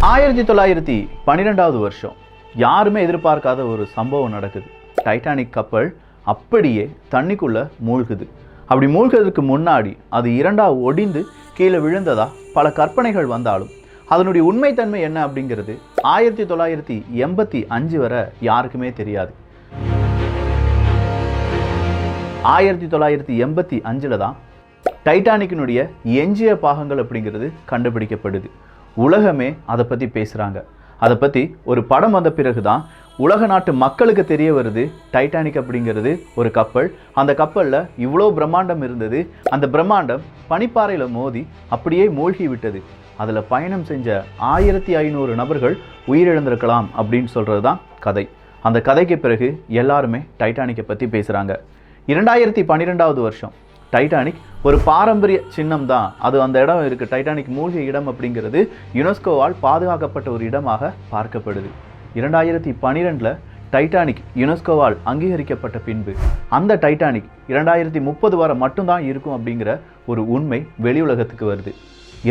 1912 வருஷம் யாருமே எதிர்பார்க்காத ஒரு சம்பவம் நடக்குது. டைட்டானிக் கப்பல் அப்படியே தண்ணிக்குள்ள மூழ்குது. அப்படி மூழ்கிறதுக்கு முன்னாடி அது இரண்டா ஒடிந்து கீழே விழுந்ததா பல கற்பனைகள் வந்தாலும் அதனுடைய உண்மைத்தன்மை என்ன அப்படிங்கிறது 1985 வரை யாருக்குமே தெரியாது. 1985 தான் டைட்டானிக்கினுடைய எஞ்சிய பாகங்கள் அப்படிங்கிறது கண்டுபிடிக்கப்படுது. உலகமே அதை பற்றி பேசுகிறாங்க. அதை பற்றி ஒரு படம் வந்த பிறகு தான் உலக நாட்டு மக்களுக்கு தெரிய வருது டைட்டானிக் அப்படிங்கிறது ஒரு கப்பல். அந்த கப்பலில் இவ்வளோ பிரம்மாண்டம் இருந்தது. அந்த பிரம்மாண்டம் பனிப்பாறையில் மோதி அப்படியே மூழ்கி விட்டது. அதில் பயணம் செஞ்ச 1500 நபர்கள் உயிரிழந்திருக்கலாம் அப்படின்னு சொல்கிறது தான் கதை. அந்த கதைக்கு பிறகு எல்லாருமே டைட்டானிக்கை பற்றி பேசுகிறாங்க. 2012 வருஷம் டைட்டானிக் ஒரு பாரம்பரிய சின்னம் தான். அது அந்த இடம் இருக்குது, டைட்டானிக் மூழ்கிய இடம் அப்படிங்கிறது யுனெஸ்கோவால் பாதுகாக்கப்பட்ட ஒரு இடமாக பார்க்கப்படுது. 2012 டைட்டானிக் யுனெஸ்கோவால் அங்கீகரிக்கப்பட்ட பின்பு அந்த டைட்டானிக் 2030 வரை மட்டும்தான் இருக்கும் அப்படிங்கிற ஒரு உண்மை வெளி உலகத்துக்கு வருது.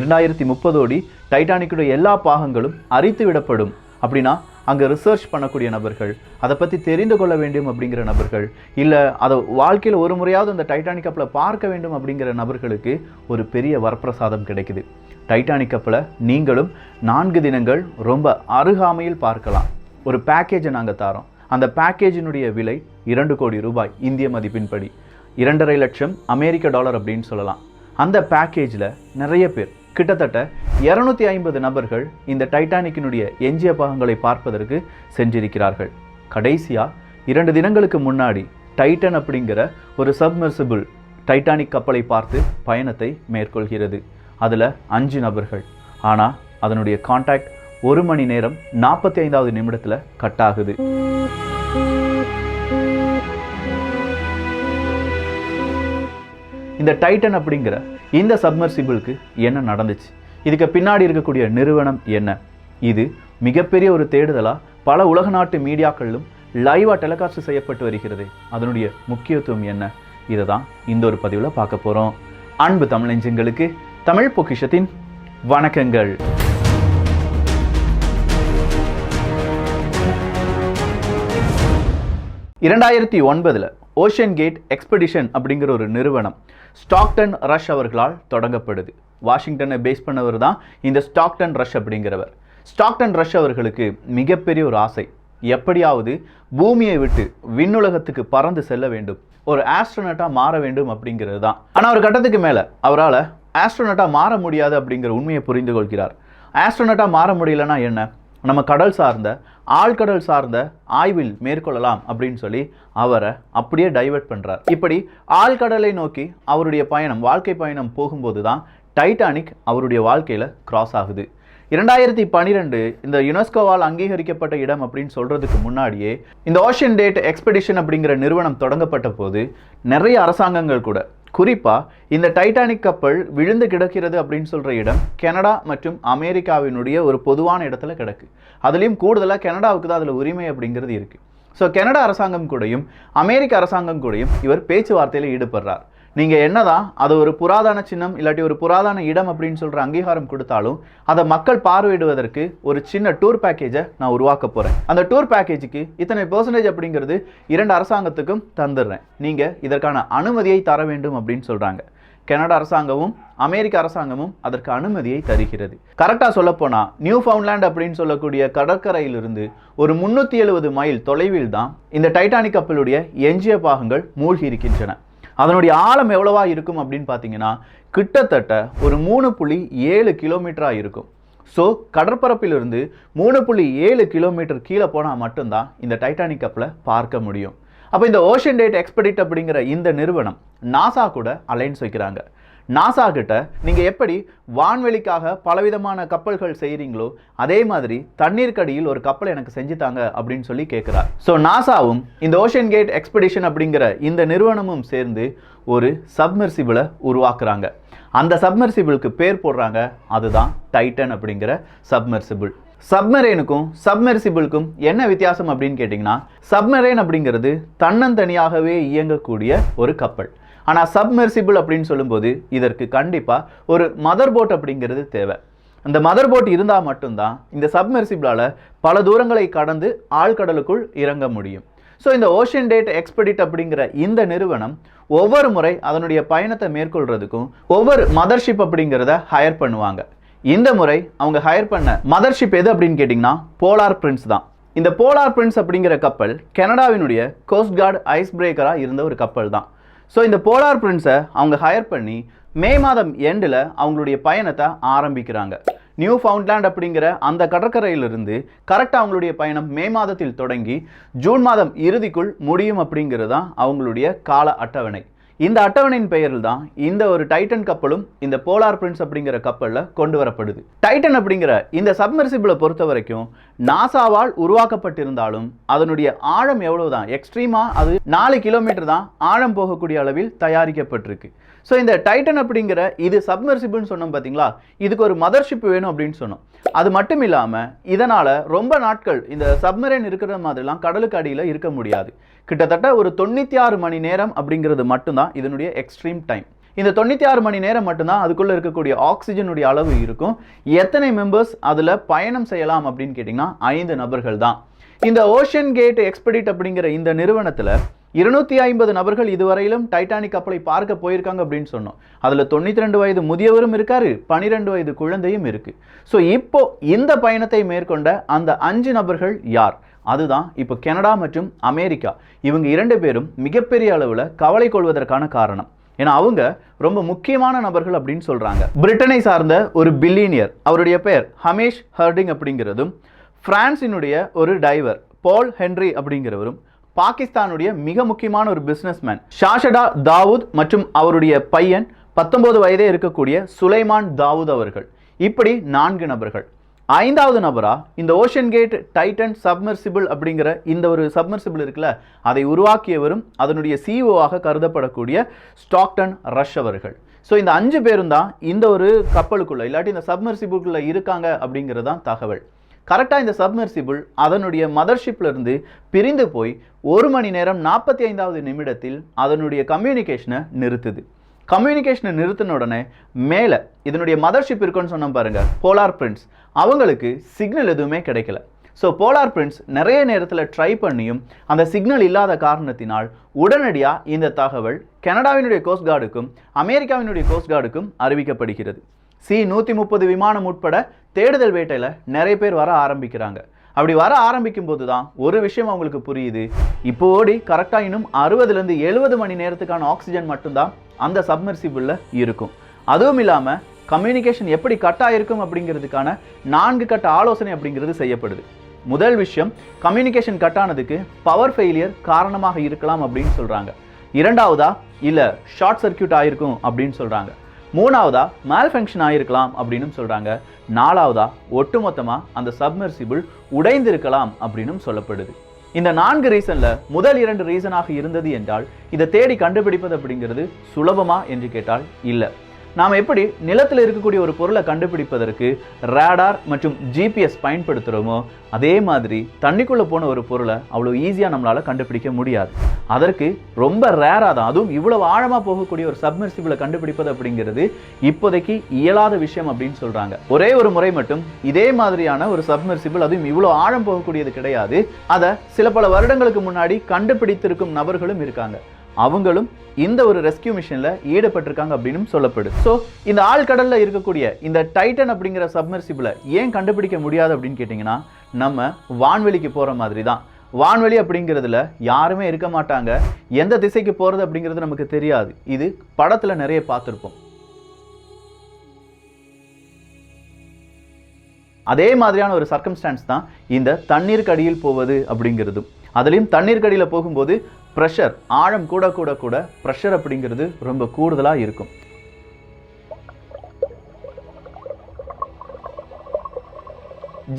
2030 டைட்டானிக்குடைய எல்லா பாகங்களும் அரித்து விடப்படும் அப்படின்னா அங்கே ரிசர்ச் பண்ணக்கூடிய நபர்கள், அதை பற்றி தெரிந்து கொள்ள வேண்டும் அப்படிங்கிற நபர்கள், இல்லை அதை வாழ்க்கையில் ஒரு முறையாவது அந்த டைட்டானிக் கப்பலை பார்க்க வேண்டும் அப்படிங்கிற நபர்களுக்கு ஒரு பெரிய வரப்பிரசாதம் கிடைக்குது. டைட்டானிக் கப்பலை நீங்களும் 4 தினங்கள் ரொம்ப அருகாமையில் பார்க்கலாம். ஒரு பேக்கேஜை நாங்கள் தரோம். அந்த பேக்கேஜினுடைய விலை 2 கோடி ரூபாய் இந்திய மதிப்பின்படி, 2.5 லட்சம் அமெரிக்க டாலர் அப்படின்னு சொல்லலாம். அந்த பேக்கேஜில் நிறைய பேர் கிட்டத்தட்ட 250 நபர்கள் இந்த டைட்டானிக்கினுடைய எஞ்சிய பாகங்களை பார்ப்பதற்கு சென்றிருக்கிறார்கள். கடைசியாக 2 தினங்களுக்கு முன்னாடி டைட்டன் அப்படிங்கிற ஒரு சப்மர்சிபிள் டைட்டானிக் கப்பலை பார்த்து பயணத்தை மேற்கொள்கிறது. அதில் 5 நபர்கள். ஆனால் அதனுடைய கான்டாக்ட் 1 மணி நேரம் 45வது நிமிடத்தில் கட் ஆகுது. இந்த டைட்டன் அப்படிங்கிற இந்த சப்மர்சிபிளுக்கு என்ன நடந்துச்சு? இதுக்கு பின்னாடி இருக்கக்கூடிய நிறுவனம் என்ன? இது மிகப்பெரிய ஒரு தேடுதலாக பல உலக நாட்டு மீடியாக்களிலும் லைவாக டெலிகாஸ்ட் செய்யப்பட்டு வருகிறது. அதனுடைய முக்கியத்துவம் என்ன? இதை தான் இந்த ஒரு பதிவில் பார்க்க போகிறோம். அன்பு தமிழஞ்சங்களுக்கு தமிழ் பொக்கிஷத்தின் வணக்கங்கள். 2009 ஓஷன்கேட் எக்ஸ்பெடிஷன் அப்படிங்கிற ஒரு நிறுவனம் ஸ்டாக்டன் ரஷ் அவர்களால் தொடங்கப்படுது. வாஷிங்டனை பேஸ் பண்ணவர் தான் இந்த ஸ்டாக்டன் ரஷ் அப்படிங்கிறவர். ஸ்டாக்டன் ரஷ் அவர்களுக்கு மிகப்பெரிய ஒரு ஆசை, எப்படியாவது பூமியை விட்டு விண்ணுலகத்துக்கு பறந்து செல்ல வேண்டும், ஒரு ஆஸ்ட்ரோனட்டாக மாற வேண்டும் அப்படிங்கிறது தான். ஆனால் ஒரு கட்டத்துக்கு மேலே அவரால் ஆஸ்ட்ரோனட்டாக மாற முடியாது அப்படிங்கிற உண்மையை புரிந்து கொள்கிறார். ஆஸ்ட்ரோனட்டாக மாற முடியலன்னா என்ன, நம்ம கடல் சார்ந்த ஆழ்கடல் சார்ந்த ஆய்வில் மேற்கொள்ளலாம் அப்படின்னு சொல்லி அவரை அப்படியே டைவர்ட் பண்ணுறார். இப்படி ஆழ்கடலை நோக்கி அவருடைய பயணம், வாழ்க்கை பயணம் போகும்போது தான் டைட்டானிக் அவருடைய வாழ்க்கையில் கிராஸ் ஆகுது. 2012 இந்த யுனெஸ்கோவால் அங்கீகரிக்கப்பட்ட இடம் அப்படின்னு சொல்கிறதுக்கு முன்னாடியே இந்த ஓஷன்கேட் எக்ஸ்பெடிஷன் அப்படிங்கிற நிறுவனம் தொடங்கப்பட்ட போது நிறைய அரசாங்கங்கள் கூட, குறிப்பாக இந்த டைட்டானிக் கப்பல் விழுந்து கிடக்கிறது அப்படின்னு சொல்கிற இடம் கனடா மற்றும் அமெரிக்காவினுடைய ஒரு பொதுவான இடத்துல கிடக்கு. அதுலேயும் கூடுதலாக கனடாவுக்கு தான் அதில் உரிமை அப்படிங்கிறது இருக்குது. ஸோ கனடா அரசாங்கம் கூடயும் அமெரிக்க அரசாங்கம் கூடயும் இவர் பேச்சுவார்த்தையில் ஈடுபடுறார். நீங்கள் என்னதான் அது ஒரு புராதன சின்னம் இல்லாட்டி ஒரு புராதன இடம் அப்படின்னு சொல்கிற அங்கீகாரம் கொடுத்தாலும் அதை மக்கள் பார்வையிடுவதற்கு ஒரு சின்ன டூர் பேக்கேஜை நான் உருவாக்க போகிறேன். அந்த டூர் பேக்கேஜுக்கு இத்தனை % அப்படிங்கிறது 2 அரசாங்கத்துக்கும் தந்துடுறேன், நீங்கள் இதற்கான அனுமதியை தர வேண்டும் அப்படின்னு சொல்கிறாங்க. கனடா அரசாங்கமும் அமெரிக்க அரசாங்கமும் அதற்கு அனுமதியை தருகிறது. கரெக்டாக சொல்லப்போனால் நியூ ஃபவுண்ட்லேண்ட் அப்படின்னு சொல்லக்கூடிய கடற்கரையிலிருந்து ஒரு 370 மைல் தொலைவில் தான் இந்த டைட்டானிக் கப்பலுடைய எஞ்சிய பாகங்கள் மூழ்கி இருக்கின்றன. அதனுடைய ஆழம் எவ்வளவா இருக்கும் அப்படின்னு பார்த்தீங்கன்னா கிட்டத்தட்ட ஒரு 3.7 கிலோமீட்டராக இருக்கும். ஸோ கடற்பரப்பிலிருந்து 3.7 கிலோமீட்டர் கீழே போனால் மட்டும்தான் இந்த டைட்டானிக் கப்பலை பார்க்க முடியும். அப்போ இந்த ஓஷன்கேட் எக்ஸ்பெடிட் அப்படிங்கிற இந்த நிறுவனம் நாசா கூட அலைன்ஸ் வைக்கிறாங்க. நாசா கிட்ட நீங்கள் எப்படி வான்வெளிக்காக பலவிதமான கப்பல்கள் செய்கிறீங்களோ அதே மாதிரி தண்ணீர்க்கடியில் ஒரு கப்பல் எனக்கு செஞ்சுத்தாங்க அப்படின்னு சொல்லி கேட்குறார். ஸோ நாசாவும் இந்த ஓஷன்கேட் எக்ஸ்பெடிஷன் அப்படிங்கிற இந்த நிறுவனமும் சேர்ந்து ஒரு சப்மர்சிபிளை உருவாக்குறாங்க. அந்த சப்மர்சிபிளுக்கு பேர் போடுறாங்க, அதுதான் டைட்டன் அப்படிங்கிற சப்மர்சிபிள். சப்மரைனுக்கும் சப்மர்சிபிளுக்கும் என்ன வித்தியாசம் அப்படின்னு கேட்டிங்கன்னா, சப்மரைன் அப்படிங்கிறது தன்னந்தனியாகவே இயங்கக்கூடிய ஒரு கப்பல். ஆனால் சப்மர்சிபிள் அப்படின்னு சொல்லும்போது இதற்கு கண்டிப்பாக ஒரு மதர் போட் அப்படிங்கிறது தேவை. அந்த மதர் போட் இருந்தால் மட்டும்தான் இந்த சப்மெர்சிபிளால் பல தூரங்களை கடந்து ஆழ்கடலுக்குள் இறங்க முடியும். ஸோ இந்த OceanGate எக்ஸ்பெடிட் அப்படிங்கிற இந்த நிறுவனம் ஒவ்வொரு முறை அதனுடைய பயணத்தை மேற்கொள்றதுக்கும் ஒவ்வொரு மதர்ஷிப் அப்படிங்கிறத ஹையர் பண்ணுவாங்க. இந்த முறை அவங்க ஹையர் பண்ண மதர்ஷிப் எது அப்படின்னு கேட்டிங்கன்னா போலார் பிரின்ஸ் தான். இந்த போலார் பிரின்ஸ் அப்படிங்கிற கப்பல் கனடாவினுடைய கோஸ்ட் கார்டு ஐஸ் பிரேக்கராக இருந்த ஒரு கப்பல் தான். ஸோ இந்த போலார் பிரின்ஸை அவங்க ஹையர் பண்ணி மே மாதம் எண்டில் அவங்களுடைய பயணத்தை ஆரம்பிக்கிறாங்க. நியூ ஃபவுண்ட்லேண்ட் அப்படிங்கிற அந்த கடற்கரையிலிருந்து கரெக்டாக அவங்களுடைய பயணம் மே மாதத்தில் தொடங்கி ஜூன் மாதம் இறுதிக்குள் முடியும் அப்படிங்கிறது தான் அவங்களுடைய கால அட்டவணை. இந்த அட்டவணையின் பெயரில் தான் இந்த ஒரு டைட்டன் கப்பலும் இந்த போலார் பிரின்ஸ் அப்படிங்கிற கப்பலில் கொண்டு வரப்படுது. டைட்டன் அப்படிங்கிற இந்த சப்மெர்சிபிளை பொறுத்த வரைக்கும் நாசாவால் உருவாக்கப்பட்டிருந்தாலும் அதனுடைய ஆழம் எவ்வளவுதான், எக்ஸ்ட்ரீமாக அது 4 கிலோமீட்டர் தான் ஆழம் போகக்கூடிய அளவில் தயாரிக்கப்பட்டிருக்கு. ஸோ இந்த டைட்டன் அப்படிங்கிற இது சப்மெர்சிபிள்னு சொன்னோம் பார்த்தீங்களா, இதுக்கு ஒரு மதர்ஷிப் வேணும் அப்படின்னு சொன்னோம். அது மட்டும் இல்லாமல் இதனால் ரொம்ப நாட்கள் இந்த சப்மரைன் இருக்கிற மாதிரிலாம் கடலுக்கு அடியில் இருக்க முடியாது. கிட்டத்தட்ட ஒரு 96 மணி நேரம் அப்படிங்கிறது மட்டும்தான் இதனுடைய எக்ஸ்ட்ரீம் டைம். இந்த 96 மணி நேரம் மட்டும்தான் அதுக்குள்ளே இருக்கக்கூடிய ஆக்சிஜனுடைய அளவு இருக்கும். எத்தனை மெம்பர்ஸ் அதில் பயணம் செய்யலாம் அப்படின்னு கேட்டிங்கன்னா 5 நபர்கள் தான். இந்த OceanGate எக்ஸ்பெடிட் அப்படிங்கிற இந்த நிறுவனத்தில் 250 நபர்கள் இதுவரையிலும் டைட்டானிக் கப்பலை பார்க்க போயிருக்காங்க அப்படின்னு சொன்னோம். அதில் 92 வயது முதியவரும் இருக்காரு, 12 வயது குழந்தையும் இருக்கு. ஸோ இப்போ இந்த பயணத்தை மேற்கொண்ட அந்த 5 நபர்கள் யார்? அதுதான் இப்போ கனடா மற்றும் அமெரிக்கா இவங்க 2 பேரும் மிகப்பெரிய அளவில் கவலை கொள்வதற்கான காரணம். ஏன்னா அவங்க ரொம்ப முக்கியமான நபர்கள் அப்படின்னு சொல்றாங்க. பிரிட்டனை சார்ந்த ஒரு பில்லியனியர், அவருடைய பெயர் ஹமேஷ் ஹர்டிங் அப்படிங்கிறதும், பிரான்சினுடைய ஒரு டைவர் பால் ஹென்ரி அப்படிங்கிறவரும், பாகிஸ்தானுடைய மிக முக்கியமான ஒரு பிசினஸ்மேன் ஷாஷடா தாவூத் மற்றும் அவருடைய பையன் 19 வயதே இருக்கக்கூடிய சுலைமான் தாவூத் அவர்கள், இப்படி 4 நபர்கள். 5வது நபரா இந்த OceanGate டைட்டன் சப்மெர்சிபிள் அப்படிங்கிற இந்த ஒரு சப்மெர்சிபிள் இருக்குல்ல, அதை உருவாக்கியவரும் அதனுடைய CEO-ஆக கருதப்படக்கூடிய ஸ்டாக்டன் ரஷ் அவர்கள். ஸோ இந்த 5 பேரும் தான் இந்த ஒரு கப்பலுக்குள்ள இல்லாட்டி இந்த சப்மெர்சிபிளுக்குள்ள இருக்காங்க அப்படிங்கிறது தான் தகவல். கரெக்டாக இந்த சப்மெர்சிபிள் அதனுடைய மதர்ஷிப்லேருந்து பிரிந்து போய் 1 மணி நேரம் 45வது நிமிடத்தில் அதனுடைய கம்யூனிகேஷனை நிறுத்துது. கம்யூனிகேஷனை நிறுத்தின உடனே மேலே இதனுடைய மதர்ஷிப் இருக்குன்னு சொன்னோம் பாருங்க, போலார் பிரின்ஸ், அவங்களுக்கு சிக்னல் எதுவுமே கிடைக்கல. ஸோ போலார் பிரின்ஸ் நிறைய நேரத்தில் ட்ரை பண்ணியும் அந்த சிக்னல் இல்லாத காரணத்தினால் உடனடியாக இந்த தகவல் கனடாவினுடைய கோஸ்ட் கார்டுக்கும் அமெரிக்காவினுடைய கோஸ்ட் கார்டுக்கும் அறிவிக்கப்படுகிறது. C-130 விமானம் உட்பட தேடுதல் வேட்டையில் நிறைய பேர் வர ஆரம்பிக்கிறாங்க. அப்படி வர ஆரம்பிக்கும் போது தான் ஒரு விஷயம் அவங்களுக்கு புரியுது, இப்போ ஓடி கரெக்டாக இன்னும் 60லேருந்து 70 மணி நேரத்துக்கான ஆக்சிஜன் மட்டும்தான் அந்த சப்மெர்சிபிளில் இருக்கும். அதுவும் இல்லாமல் கம்யூனிகேஷன் எப்படி கட் ஆகிருக்கும் அப்படிங்கிறதுக்கான 4 கட்ட ஆலோசனை அப்படிங்கிறது செய்யப்படுது. முதல் விஷயம், கம்யூனிகேஷன் கட் ஆனதுக்கு பவர் ஃபெயிலியர் காரணமாக இருக்கலாம் அப்படின்னு சொல்கிறாங்க. 2வதா இல்லை ஷார்ட் சர்க்கியூட் ஆகிருக்கும் அப்படின்னு சொல்கிறாங்க. 3வதா மால்ஃபங்க்ஷன் ஆகிருக்கலாம் அப்படின்னு சொல்கிறாங்க. 4வதா ஒட்டுமொத்தமாக அந்த சப்மெர்சிபிள் உடைந்திருக்கலாம் அப்படின்னு சொல்லப்படுது. இந்த 4 ரீசனில் முதல் 2 ரீசனாக இருந்தது என்றால் இதை தேடி கண்டுபிடிப்பது அப்படிங்கிறது சுலபமா என்று கேட்டால் இல்லை. நாம் எப்படி நிலத்தில் இருக்கக்கூடிய ஒரு பொருளை கண்டுபிடிப்பதற்கு ரேடார் மற்றும் GPS பயன்படுத்துகிறோமோ அதே மாதிரி தண்ணிக்குள்ளே போன ஒரு பொருளை அவ்வளோ ஈஸியாக நம்மளால் கண்டுபிடிக்க முடியாது. அதற்கு ரொம்ப ரேராக தான், அதுவும் இவ்வளவு ஆழமாக போகக்கூடிய ஒரு சப்மெர்சிபிளை கண்டுபிடிப்பது அப்படிங்கிறது இப்போதைக்கு இயலாத விஷயம் அப்படின்னு சொல்கிறாங்க. ஒரே ஒரு முறை மட்டும் இதே மாதிரியான ஒரு சப்மெர்சிபிள், அதுவும் இவ்வளோ ஆழம் போகக்கூடியது கிடையாது, அதை சில பல வருடங்களுக்கு முன்னாடி கண்டுபிடித்திருக்கும் நபர்களும் இருக்காங்க. அவங்களும் இந்த ஒரு ரெஸ்கியூ மிஷனில் ஈடுபட்டிருக்காங்க அப்படின்னு சொல்லப்படுது. ஸோ இந்த ஆழ்கடலில் இருக்கக்கூடிய இந்த டைட்டன் அப்படிங்கிற சப்மெர்சிபிளை ஏன் கண்டுபிடிக்க முடியாது அப்படின்னு கேட்டிங்கன்னா, நம்ம வான்வெளிக்கு போகிற மாதிரி தான். வான்வெளி அப்படிங்கிறதுல யாருமே இருக்க மாட்டாங்க, எந்த திசைக்கு போகிறது அப்படிங்கிறது நமக்கு தெரியாது. இது படத்தில் நிறைய பார்த்துருப்போம். அதே மாதிரியான ஒரு சர்க்கம்ஸ்டான்ஸ் தான் இந்த தண்ணீருக்கு அடியில் போவது அப்படிங்கிறதும். அதுலேயும் தண்ணீருக்கு அடியில் போகும்போது ப்ரெஷர், ஆழம் கூட கூட கூட ப்ரெஷர் அப்படிங்கிறது ரொம்ப கூடுதலாக இருக்கும்.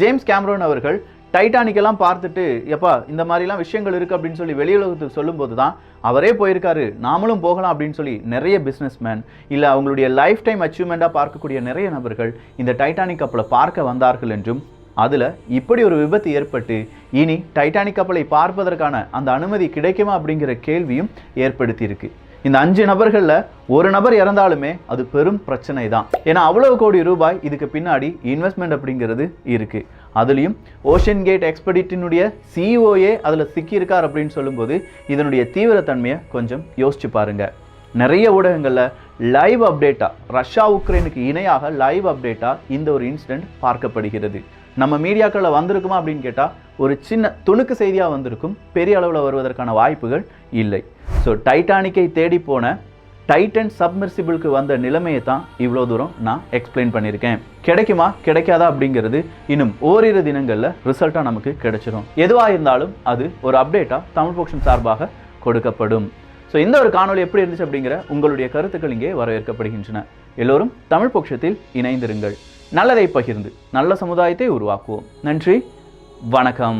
ஜேம்ஸ் கேமரோன் அவர்கள் டைட்டானிக்கெல்லாம் பார்த்துட்டு எப்பா இந்த மாதிரிலாம் விஷயங்கள் இருக்குது அப்படின்னு சொல்லி வெளியுலகத்துக்கு சொல்லும்போது தான் அவரே போயிருக்காரு, நாமளும் போகலாம் அப்படின்னு சொல்லி நிறைய பிஸ்னஸ்மேன் இல்லை அவங்களுடைய லைஃப் டைம் அச்சீவ்மெண்ட்டாக பார்க்கக்கூடிய நிறைய நபர்கள் இந்த டைட்டானிக் கப்பலை பார்க்க வந்தார்கள் என்றும், அதில் இப்படி ஒரு விபத்து ஏற்பட்டு இனி டைட்டானிக் கப்பலை பார்ப்பதற்கான அந்த அனுமதி கிடைக்குமா அப்படிங்கிற கேள்வியும் ஏற்படுத்தியிருக்கு. இந்த 5 நபர்களில் ஒரு நபர் இறந்தாலுமே அது பெரும் பிரச்சனை தான். ஏன்னா அவ்வளவு கோடி ரூபாய் இதுக்கு பின்னாடி இன்வெஸ்ட்மெண்ட் அப்படிங்கிறது இருக்கு. அதுலேயும் ஓஷன்கேட் எக்ஸ்பெடிட்டினுடைய சிஇஓயே அதில் சிக்கியிருக்கார் அப்படின்னு சொல்லும்போது இதனுடைய தீவிரத்தன்மையை கொஞ்சம் யோசிச்சு பாருங்க. நிறைய ஊடகங்களில் லைவ் அப்டேட்டாக ரஷ்யா உக்ரைனுக்கு இணையாக லைவ் அப்டேட்டாக இந்த ஒரு இன்சிடென்ட் பார்க்கப்படுகிறது. நம்ம மீடியாக்களில் வந்திருக்குமா அப்படின்னு கேட்டால் ஒரு சின்ன துணுக்கு செய்தியாக வந்திருக்கும், பெரிய அளவில் வருவதற்கான வாய்ப்புகள் இல்லை. ஸோ டைட்டானிக்கை தேடி போன டைட்டன் சப்மெர்சிபிளுக்கு வந்த நிலைமையை தான் இவ்வளோ தூரம் நான் எக்ஸ்பிளைன் பண்ணியிருக்கேன். கிடைக்குமா கிடைக்காதா அப்படிங்கிறது இன்னும் ஓரிரு தினங்களில் ரிசல்ட்டாக நமக்கு கிடைச்சிடும். எதுவாக இருந்தாலும் அது ஒரு அப்டேட்டாக தமிழ் பொக்கிஷம் சார்பாக கொடுக்கப்படும். ஸோ இந்த ஒரு காணொலி எப்படி இருந்துச்சு அப்படிங்கிற உங்களுடைய கருத்துக்கள் இங்கே வரவேற்கப்படுகின்றன. எல்லோரும் தமிழ் பொக்கிஷத்தில் இணைந்திருங்கள். நல்லதை பகிர்ந்து நல்ல சமுதாயத்தை உருவாக்குவோம். நன்றி, வணக்கம்.